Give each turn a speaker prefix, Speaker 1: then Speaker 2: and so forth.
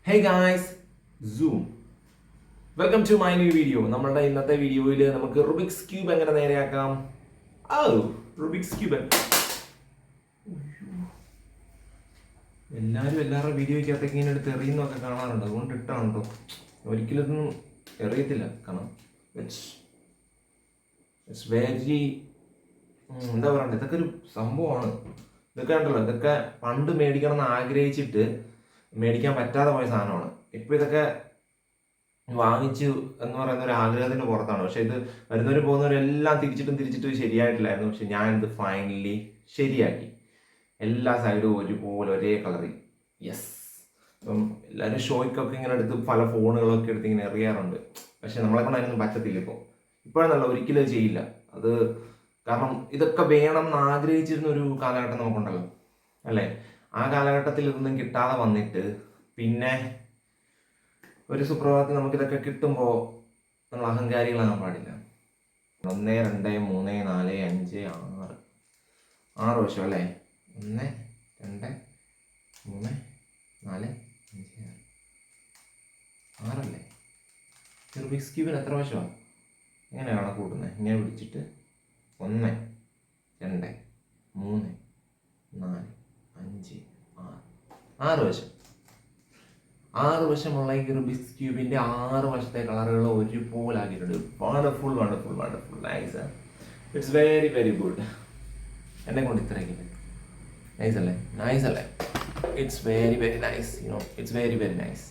Speaker 1: Hey guys, zoom. Welcome to my new video. നമ്മളുടെ ഇന്നത്തെ വീഡിയോയിൽ നമുക്ക് റുബിക്സ് ക്യൂബ് എങ്ങനെ നേരെയാക്കാം. റുബിക്സ് ക്യൂബ് എല്ലാവരും എല്ലാവരുടെ വീഡിയോയ്ക്കകത്തേക്ക് ഇങ്ങനെ എടുത്ത് എറിയുന്നതൊക്കെ കാണാറുണ്ട്. അതുകൊണ്ട് ഇട്ടാണ് കേട്ടോ. ഒരിക്കലും ഇതൊന്നും എറിയത്തില്ല. കാരണം ഇറ്റ്സ് വെരി എന്താ പറയണ്ടേ, ഇതൊക്കെ ഒരു സംഭവമാണ്. ഇതൊക്കെ ഉണ്ടല്ലോ, ഇതൊക്കെ പണ്ട് മേടിക്കണം എന്ന് ആഗ്രഹിച്ചിട്ട് മേടിക്കാൻ പറ്റാതെ പോയ സാധനമാണ്. ഇപ്പം ഇതൊക്കെ വാങ്ങിച്ചു എന്ന് പറയുന്ന ഒരു ആഗ്രഹത്തിന്റെ പുറത്താണ്. പക്ഷെ ഇത് വരുന്നവർ പോകുന്നവരെല്ലാം തിരിച്ചിട്ടും ശരിയായിട്ടില്ലായിരുന്നു. പക്ഷെ ഞാനിത് ഫൈനലി ശരിയാക്കി. എല്ലാ സൈഡും ഒരുപോലെ ഒരേ കളറിൽ. യെസ്. അപ്പം എല്ലാവരും ഷോയ്ക്കൊക്കെ ഇങ്ങനെ എടുത്ത് പല ഫോണുകളൊക്കെ എടുത്ത് ഇങ്ങനെ എറിയാറുണ്ട്. പക്ഷെ നമ്മളെ കൊണ്ട് അതിനൊന്നും പറ്റത്തില്ല. ഇപ്പോഴെന്നല്ല, ഒരിക്കലും അത് ചെയ്യില്ല. അത് കാരണം ഇതൊക്കെ വേണം എന്ന് ആഗ്രഹിച്ചിരുന്ന ഒരു കാലഘട്ടം നമുക്കുണ്ടല്ലോ, അല്ലേ? ആ കാലഘട്ടത്തിൽ ഇതൊന്നും കിട്ടാതെ വന്നിട്ട് പിന്നെ ഒരു സുപ്രഭാതത്തിൽ നമുക്കിതൊക്കെ കിട്ടുമ്പോൾ നമ്മൾ അഹങ്കാരികളാകാൻ പാടില്ല. 1 2 3 4 5 6 വശം അല്ലേ? 1 2 3 4 5 6 അല്ലേ? റുബിക്സ് ക്യൂബിന് എത്ര വശമാണ്? എങ്ങനെയാണ് കൂട്ടുന്നത്? ഇങ്ങനെ പിടിച്ചിട്ട് 1 2 3 4 5 6 വശം. 6 വശമുള്ള ഈ റുബിക്സ് ക്യൂബിന്റെ 6 വശത്തെ കളറുകൾ ഒരുപോലെ ആക്കിയിട്ടുണ്ട്. Wonderful wonderful wonderful nice. It's very very good. എന്നെ കൊണ്ട് ഇത്രയൊക്കെ നൈസ് അല്ലേ? നൈസ് അല്ലേ? It's very very nice. It's very very nice.